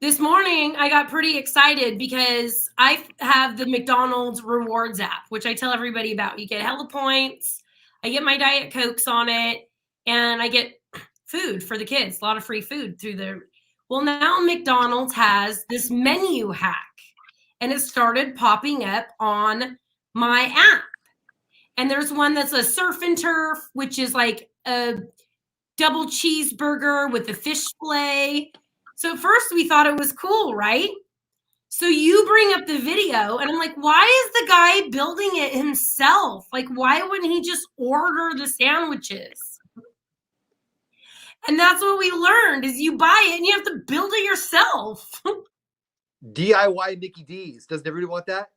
This morning, I got pretty excited because I have the McDonald's rewards app, which I tell everybody about. You get hella points. I get my Diet Cokes on it, and I get food for the kids, a lot of free food through the. Well, now McDonald's has this menu hack, and it started popping up on my app. And there's one that's a surf and turf, which is like a double cheeseburger with a fish fillet. So at first we thought it was cool, right? So you bring up the video, and I'm like, why is the guy building it himself? Like, why wouldn't he just order the sandwiches? And that's what we learned is you buy it and you have to build it yourself. DIY Mickey D's. Doesn't everybody want that?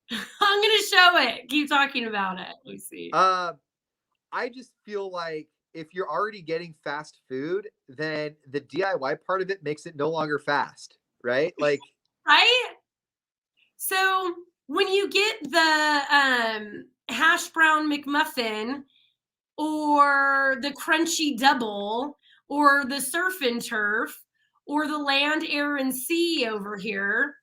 I'm going to show it. Keep talking about it. Let me see. I just feel like if you're already getting fast food, then the DIY part of it makes it no longer fast, right? Like, right? So when you get the hash brown McMuffin or the crunchy double or the surf and turf or the land, air, and sea over here,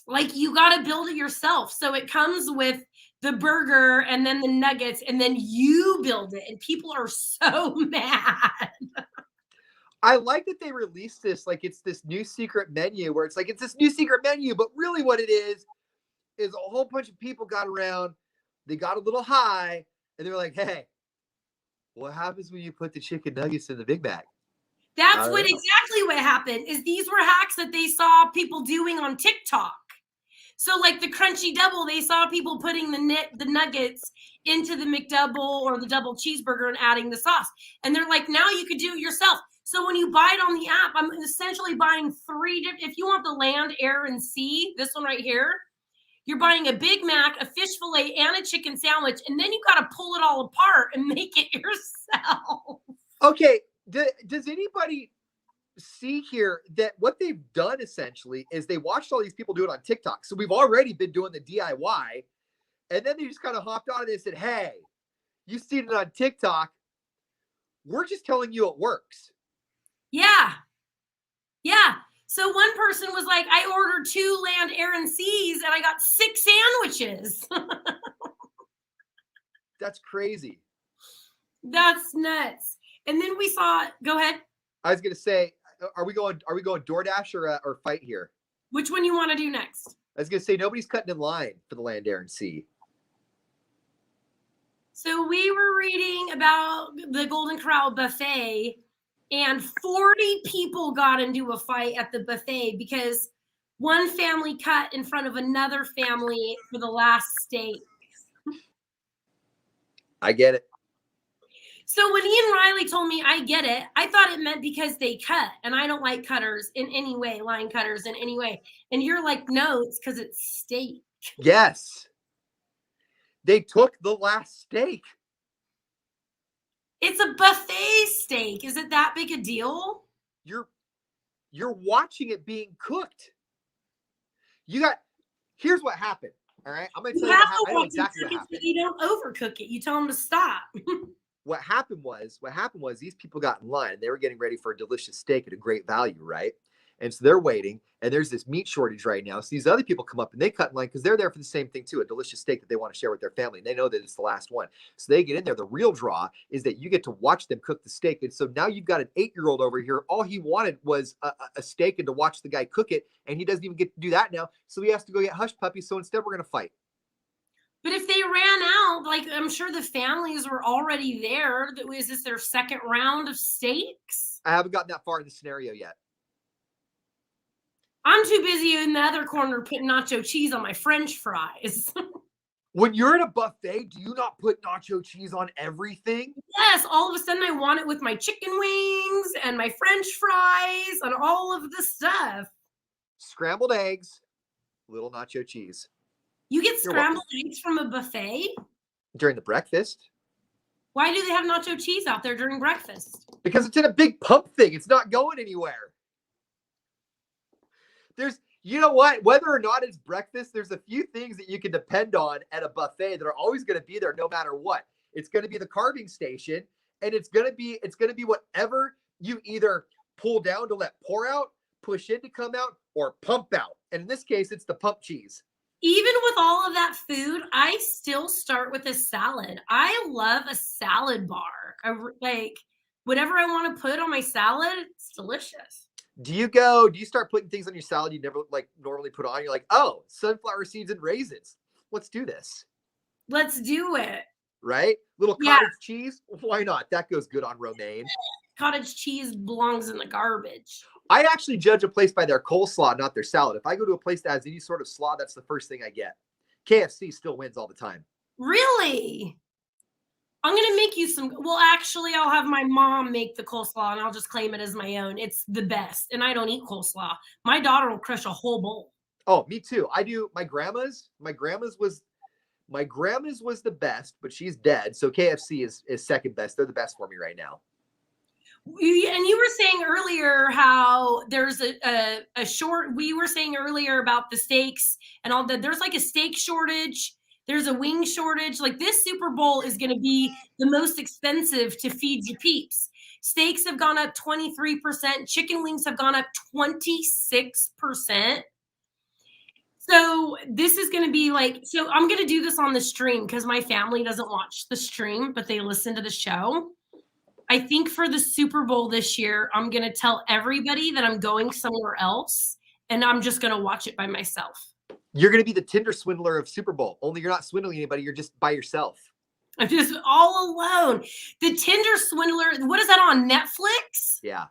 like you got to build it yourself. So it comes with the burger and then the nuggets, and then you build it. And people are so mad. I like that they released this, like it's this new secret menu where it's like, it's this new secret menu, but really what it is a whole bunch of people got around, they got a little high, and they were like, hey, what happens when you put the chicken nuggets in the Big Mac? That's exactly what happened is these were hacks that they saw people doing on TikTok. So like the crunchy double, they saw people putting the nuggets into the McDouble or the double cheeseburger and adding the sauce. And they're like, now you could do it yourself. So when you buy it on the app, I'm essentially buying three different, if you want the land, air, and sea, this one right here, you're buying a Big Mac, a fish fillet, and a chicken sandwich. And then you got to pull it all apart and make it yourself. Okay. Does anybody see here that what they've done essentially is they watched all these people do it on TikTok. So we've already been doing the DIY, and then they just kind of hopped on it and said, hey, you've seen it on TikTok. We're just telling you it works. Yeah. Yeah. So one person was like, I ordered 2 land, air, and seas, and I got 6 sandwiches. That's crazy. That's nuts. And then we saw, go ahead. I was going to say, are we going DoorDash or fight here? Which one you want to do next? I was going to say, nobody's cutting in line for the land, air, and sea. So we were reading about the Golden Corral buffet, and 40 people got into a fight at the buffet because one family cut in front of another family for the last steak. I get it. So when Ian Riley told me I get it, I thought it meant because they cut, and I don't like cutters in any way, line cutters in any way. And you're like, no, it's because it's steak. Yes. They took the last steak. It's a buffet steak. Is it that big a deal? You're watching it being cooked. Here's what happened. All right. I'm going to tell you I know exactly what happened. You don't overcook it. You tell them to stop. What happened was these people got in line and they were getting ready for a delicious steak at a great value, right? And so they're waiting, and there's this meat shortage right now. So these other people come up and they cut in line because they're there for the same thing too, a delicious steak that they want to share with their family. And they know that it's the last one. So they get in there. The real draw is that you get to watch them cook the steak. And so now you've got an 8-year-old over here. All he wanted was a steak and to watch the guy cook it. And he doesn't even get to do that now. So he has to go get hush puppies. So instead we're going to fight. But if they ran out, like I'm sure the families were already there. Is this their second round of steaks? I haven't gotten that far in the scenario yet. I'm too busy in the other corner putting nacho cheese on my French fries. When you're at a buffet, do you not put nacho cheese on everything? Yes, all of a sudden I want it with my chicken wings and my French fries and all of the stuff. Scrambled eggs, little nacho cheese. You get scrambled eggs from a buffet? During the breakfast. Why do they have nacho cheese out there during breakfast? Because it's in a big pump thing. It's not going anywhere. You know what? Whether or not it's breakfast, there's a few things that you can depend on at a buffet that are always going to be there no matter what. It's going to be the carving station, and it's going to be whatever you either pull down to let pour out, push in to come out, or pump out. And in this case, it's the pump cheese. Even with all of that food, I still start with a salad. I love a salad bar. Like whatever I want to put on my salad, it's delicious. Do you start putting things on your salad you never like normally put on? You're like, oh, sunflower seeds and raisins. Let's do this. Let's do it. Right? Little cottage cheese. Why not? That goes good on romaine. Cottage cheese belongs in the garbage. I actually judge a place by their coleslaw, not their salad. If I go to a place that has any sort of slaw, that's the first thing I get. KFC still wins all the time. Really? I'm going to make you some. Well, actually, I'll have my mom make the coleslaw and I'll just claim it as my own. It's the best. And I don't eat coleslaw. My daughter will crush a whole bowl. Oh, me too. I do. My grandma's was the best, but she's dead. So KFC is second best. They're the best for me right now. And you were saying earlier how there's a short. We were saying earlier about the steaks and all that. There's like a steak shortage. There's a wing shortage. Like this Super Bowl is going to be the most expensive to feed your peeps. Steaks have gone up 23%. Chicken wings have gone up 26%. So this is going to be like, so I'm going to do this on the stream because my family doesn't watch the stream, but they listen to the show. I think for the Super Bowl this year, I'm going to tell everybody that I'm going somewhere else and I'm just going to watch it by myself. You're going to be the Tinder swindler of Super Bowl. Only you're not swindling anybody. You're just by yourself. I'm just all alone. The Tinder swindler. What is that on Netflix? Yeah.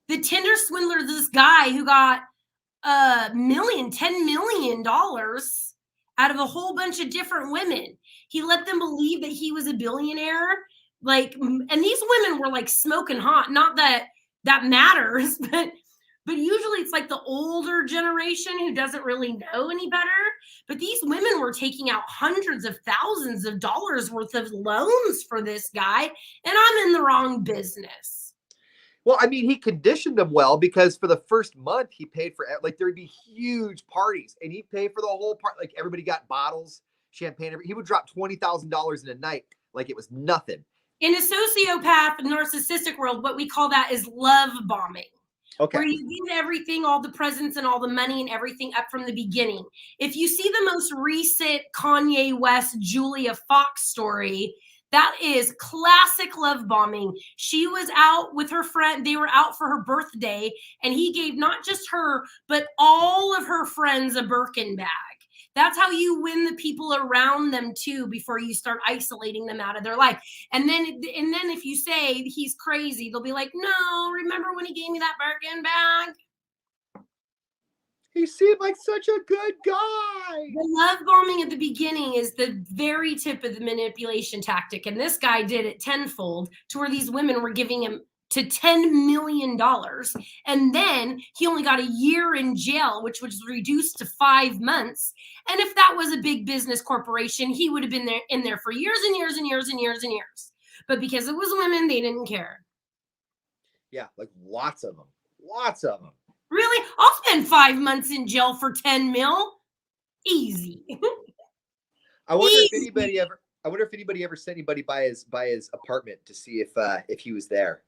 The Tinder swindler is this guy who got $10 million out of a whole bunch of different women. He let them believe that he was a billionaire. Like, and these women were like smoking hot. Not that that matters, but usually it's like the older generation who doesn't really know any better. But these women were taking out hundreds of thousands of dollars worth of loans for this guy. And I'm in the wrong business. Well, I mean, he conditioned them well because for the first month he paid for, like, there'd be huge parties and he'd pay for the whole part. Like everybody got bottles, champagne. He would drop $20,000 in a night like it was nothing. In a sociopath, narcissistic world, what we call that is love bombing. Okay. Where you give everything, all the presents and all the money and everything up from the beginning. If you see the most recent Kanye West, Julia Fox story, that is classic love bombing. She was out with her friend. They were out for her birthday, and he gave not just her, but all of her friends a Birkin bag. That's how you win the people around them too before you start isolating them out of their life. And then if you say he's crazy, they'll be like, no, remember when he gave me that Birkin bag? He seemed like such a good guy. The love bombing at the beginning is the very tip of the manipulation tactic. And this guy did it tenfold to where these women were giving him to $10 million. And then he only got a year in jail, which was reduced to 5 months. And if that was a big business corporation, he would have been in there for years and years and years and years and years. But because it was women, they didn't care. Yeah, like lots of them. Lots of them. Really? I'll spend 5 months in jail for 10 mil. Easy. I wonder if anybody ever sent anybody by his apartment to see if he was there.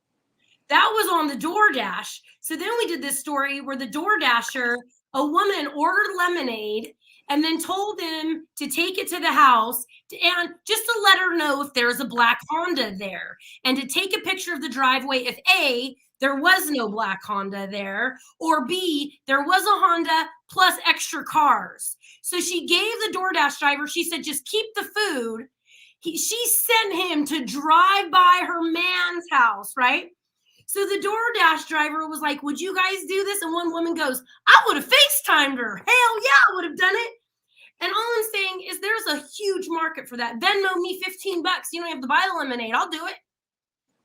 That was on the DoorDash. So then we did this story where the DoorDasher, a woman ordered lemonade and then told him to take it to the house and just to let her know if there's a black Honda there and to take a picture of the driveway if A, there was no black Honda there, or B, there was a Honda plus extra cars. So she gave the DoorDash driver, she said, just keep the food. She sent him to drive by her man's house, right? So the DoorDash driver was like, would you guys do this? And one woman goes, I would have FaceTimed her. Hell yeah, I would have done it. And all I'm saying is there's a huge market for that. Venmo me $15. You don't have to buy the lemonade. I'll do it.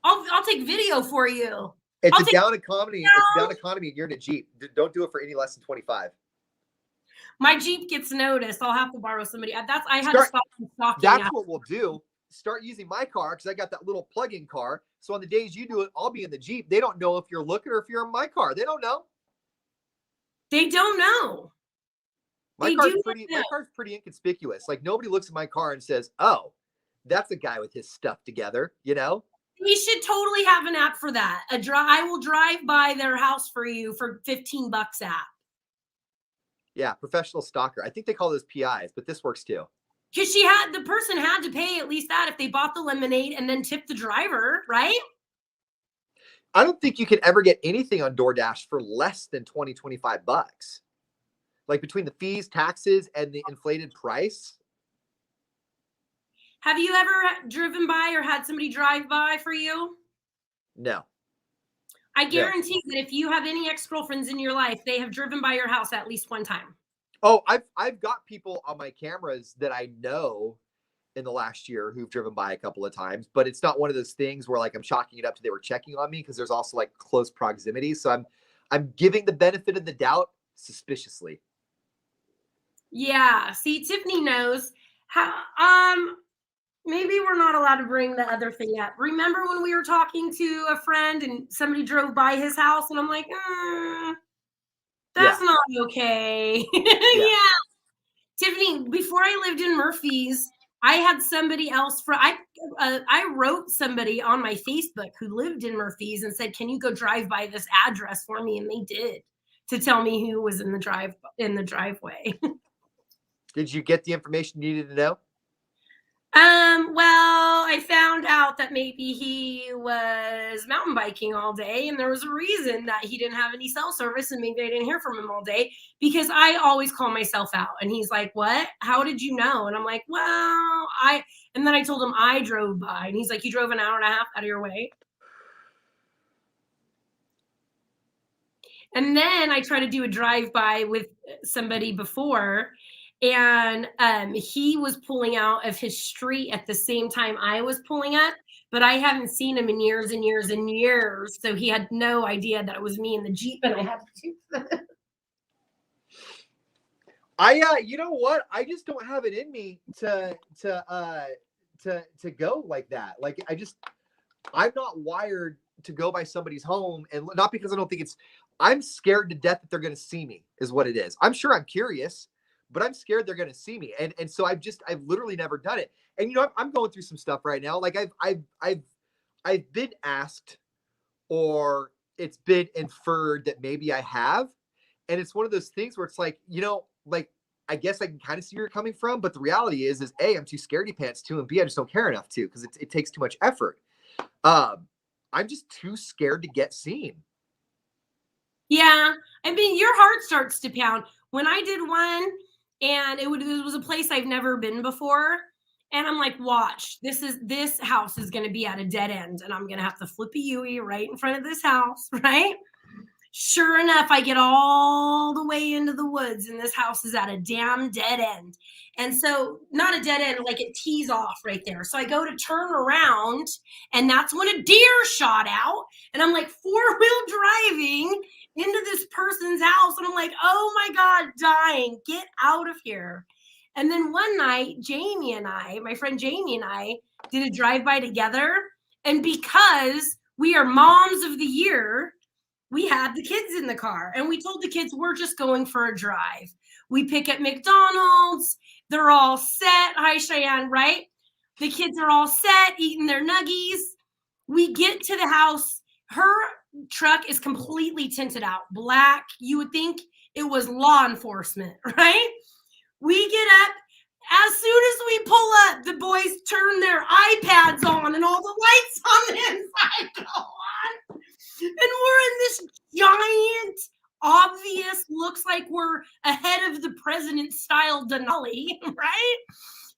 I'll take video for you. It's a down economy. It's a down economy and you're in a Jeep. Don't do it for any less than 25. My Jeep gets noticed. I'll have to borrow somebody. I had to stop stalking. That's what we'll do. Start using my car because I got that little plug-in car. So on the days you do it, I'll be in the Jeep. They don't know if you're looking or if you're in my car. They don't know. They don't know. My car's pretty inconspicuous. Like nobody looks at my car and says, "Oh, that's a guy with his stuff together," you know? We should totally have an app for that. I will drive by their house for you for $15 app. Yeah, professional stalker. I think they call those PIs, but this works too. Because the person had to pay at least that if they bought the lemonade and then tipped the driver, right? I don't think you can ever get anything on DoorDash for less than 20, 25 bucks. Like between the fees, taxes, and the inflated price. Have you ever driven by or had somebody drive by for you? No. I guarantee that if you have any ex-girlfriends in your life, they have driven by your house at least one time. Oh, I've got people on my cameras that I know in the last year who've driven by a couple of times, but it's not one of those things where like I'm chalking it up to they were checking on me, because there's also like close proximity. So I'm giving the benefit of the doubt suspiciously. Yeah. See, Tiffany knows how. Maybe we're not allowed to bring the other thing up. Remember when we were talking to a friend and somebody drove by his house, and I'm like, that's not okay. Yeah. Tiffany, before I lived in Murphy's, I had somebody else I wrote somebody on my Facebook who lived in Murphy's and said, "Can you go drive by this address for me?" And they did, to tell me who was in the driveway. Did you get the information you needed to know? Well, I found out that maybe he was mountain biking all day, and there was a reason that he didn't have any cell service, and maybe I didn't hear from him all day, because I always call myself out. And he's like, "What? How did you know?" And I'm like, "Well, and then I told him I drove by, and he's like, "You drove an hour and a half out of your way?" And then I tried to do a drive-by with somebody before, and he was pulling out of his street at the same time I was pulling up, but I haven't seen him in years and years and years, so he had no idea that it was me in the Jeep, and I had to. You know what? I just don't have it in me to go like that. Like I'm not wired to go by somebody's home, and not because I don't think I'm scared to death that they're going to see me is what it is. I'm sure I'm curious, but I'm scared they're going to see me. And so I've literally never done it. And, you know, I'm going through some stuff right now. Like I've been asked, or it's been inferred that maybe I have. And it's one of those things where it's like, you know, like, I guess I can kind of see where you're coming from, but the reality is A, I'm too scaredy pants to, and B, I just don't care enough to, because it takes too much effort. I'm just too scared to get seen. Yeah. I mean, your heart starts to pound. When I did one, and it was a place I've never been before, and I'm like, watch, this house is going to be at a dead end, and I'm going to have to flip a Yui right in front of this house, right? Sure enough, I get all the way into the woods, and this house is at a damn dead end. And so, not a dead end, like it tees off right there. So I go to turn around, and that's when a deer shot out. And I'm like four-wheel driving into this person's house. And I'm like, oh my God, dying, get out of here. And then one night, my friend Jamie and I did a drive-by together. And because we are moms of the year, we had the kids in the car, and we told the kids we're just going for a drive. We pick at McDonald's. They're all set. Hi, Cheyenne, right? The kids are all set, eating their nuggies. We get to the house. Her truck is completely tinted out, black. You would think it was law enforcement, right? We get up. As soon as we pull up, the boys turn their iPads on, and all the lights on the inside go on. And we're in this giant, obvious, looks like we're ahead of the president style Denali, right?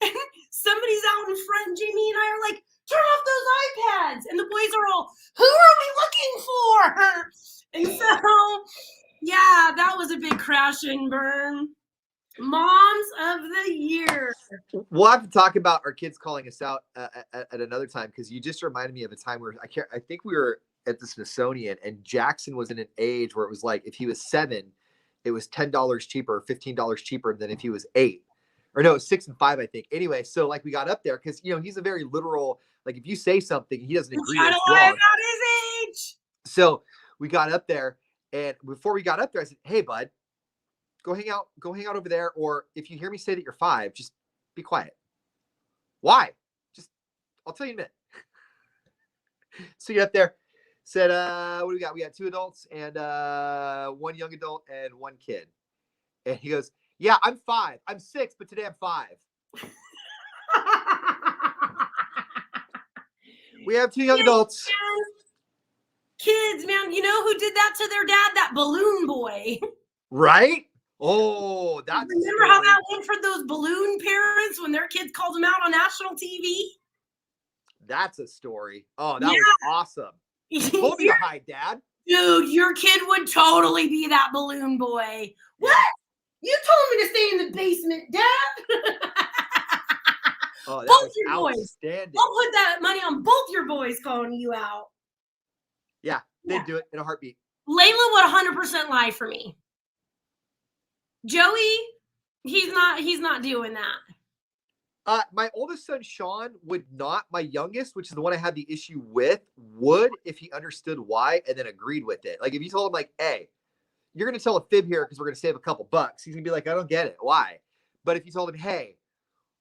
And somebody's out in front. Jamie and I are like, turn off those iPads. And the boys are all, who are we looking for? And so, yeah, that was a big crash and burn. Moms of the year. We'll have to talk about our kids calling us out at another time, because you just reminded me of a time where I think we were at the Smithsonian, and Jackson was in an age where it was like, if he was 7, it was $10 cheaper, $15 cheaper than if he was 8. Or no, 6 and 5, I think. Anyway, so like we got up there, because, you know, he's a very literal, like if you say something, he doesn't agree, it's wrong. About his age. So we got up there, and before we got up there, I said, hey, bud, go hang out over there. Or if you hear me say that you're 5, just be quiet. Why? I'll tell you in a minute. So you get up there, said, what do we got? We got 2 adults and 1 young adult and 1 kid. And he goes, yeah, I'm 5. I'm 6, but today I'm 5. We have 2 young adults. Kids, man, you know who did that to their dad? That balloon boy. Right? Oh, that's remember how that went for those balloon parents when their kids called them out on national TV? That's a story. Oh, that was awesome. You told me to hide, Dad. Dude, your kid would totally be that balloon boy. What? You told me to stay in the basement, Dad. Oh, that both was your outstanding. boys. I'll put that money on both your boys calling you out. Yeah, they'd do it in a heartbeat. Layla would 100% lie for me. Joey, he's not doing that. My oldest son, Sean, would not. My youngest, which is the one I had the issue with, would if he understood why and then agreed with it. Like if you told him like, hey, you're going to tell a fib here because we're going to save a couple bucks. He's going to be like, I don't get it. Why? But if you told him, hey,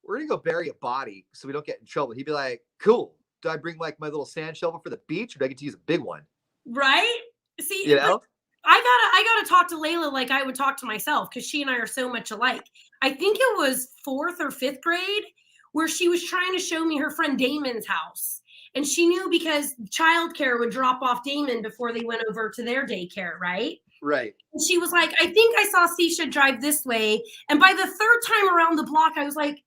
we're going to go bury a body so we don't get in trouble, he'd be like, cool. Do I bring like my little sand shovel for the beach or do I get to use a big one? Right? See, you know? I gotta talk to Layla like I would talk to myself because she and I are so much alike. I think it was 4th or 5th grade where she was trying to show me her friend Damon's house. And she knew because childcare would drop off Damon before they went over to their daycare, right? Right. And she was like, I think I saw Sisha drive this way. And by the 3rd time around the block, I was like,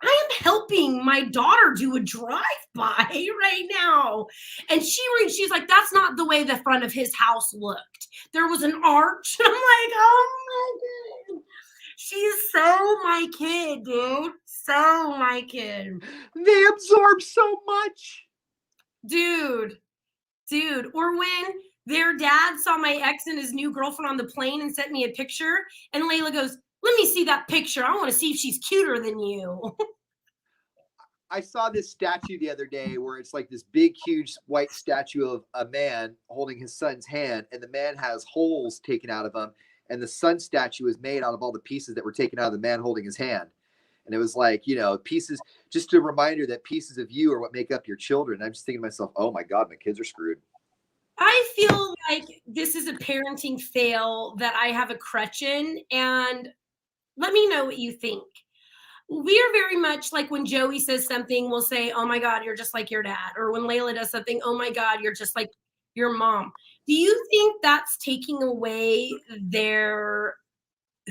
I am helping my daughter do a drive-by right now. And she's like, that's not the way the front of his house looked. There was an arch. I'm like, oh my God. She's so my kid, dude. So my kid. They absorb so much. Dude. Or when their dad saw my ex and his new girlfriend on the plane and sent me a picture, and Layla goes, let me see that picture. I want to see if she's cuter than you. I saw this statue the other day where it's like this big, huge white statue of a man holding his son's hand, and the man has holes taken out of him, and the son statue is made out of all the pieces that were taken out of the man holding his hand. And it was like, you know, pieces, just a reminder that pieces of you are what make up your children. I'm just thinking to myself, oh my God, my kids are screwed. I feel like this is a parenting fail that I have a crutch in, and let me know what you think. We are very much like when Joey says something, we'll say, oh my God, you're just like your dad. Or when Layla does something, oh my God, you're just like your mom. Do you think that's taking away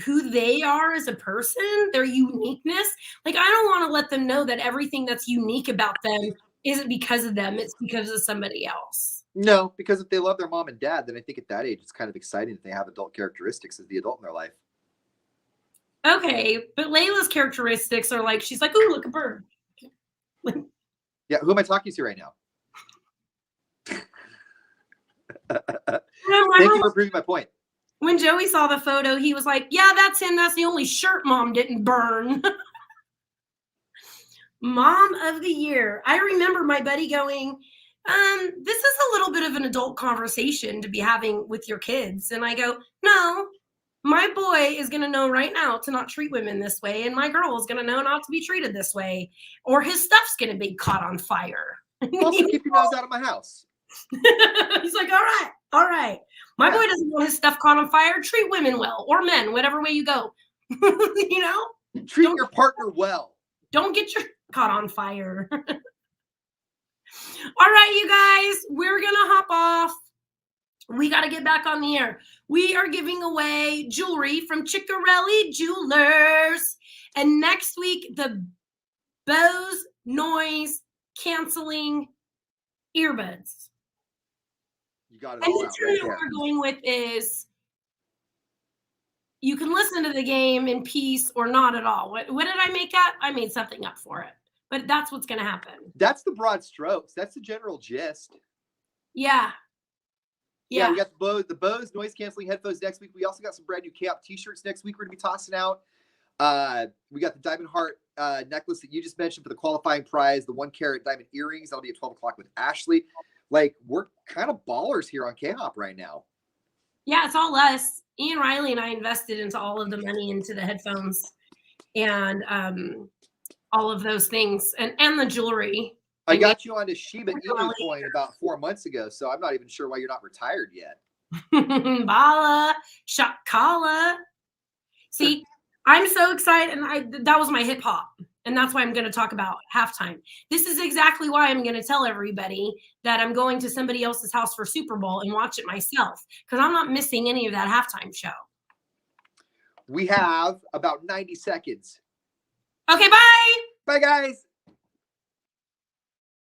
who they are as a person, their uniqueness? Like, I don't want to let them know that everything that's unique about them isn't because of them. It's because of somebody else. No, because if they love their mom and dad, then I think at that age, it's kind of exciting that they have adult characteristics as the adult in their life. Okay, but Layla's characteristics are like, she's like, ooh, look, a bird. Yeah, who am I talking to right now? Thank you for proving my point. When Joey saw the photo, he was like, yeah, that's him. That's the only shirt mom didn't burn. Mom of the year. I remember my buddy going, this is a little bit of an adult conversation to be having with your kids. And I go, no, my boy is going to know right now to not treat women this way. And my girl is going to know not to be treated this way. Or his stuff's going to be caught on fire. Also, keep your nose out of my house. He's like, all right. My boy doesn't want his stuff caught on fire. Treat women well, or men, whatever way you go. You know? Treat your partner well. Don't get your caught on fire. All right, you guys, we're going to hop off. We got to get back on the air. We are giving away jewelry from Ciccarelli Jewelers. And next week, the Bose noise canceling earbuds. You got it all out right there. What we're going with is you can listen to the game in peace or not at all. What did I make up? I made something up for it. But that's what's going to happen. That's the broad strokes. That's the general gist. Yeah. Yeah, we got the Bose noise canceling headphones next week. We also got some brand new K-Op t-shirts next week we're going to be tossing out. We got the Diamond Heart necklace that you just mentioned for the qualifying prize, the 1-carat diamond earrings. That'll be at 12 o'clock with Ashley. Like, we're kind of ballers here on K-Hop right now. Yeah, it's all us. Ian Riley and I invested into all of the money into the headphones and all of those things and the jewelry. I got you onto Shiba Inu coin about 4 months ago, so I'm not even sure why you're not retired yet. Bala, Shakala. See, I'm so excited, and that was my hip hop, and that's why I'm going to talk about halftime. This is exactly why I'm going to tell everybody that I'm going to somebody else's house for Super Bowl and watch it myself, because I'm not missing any of that halftime show. We have about 90 seconds. Okay, bye. Bye, guys.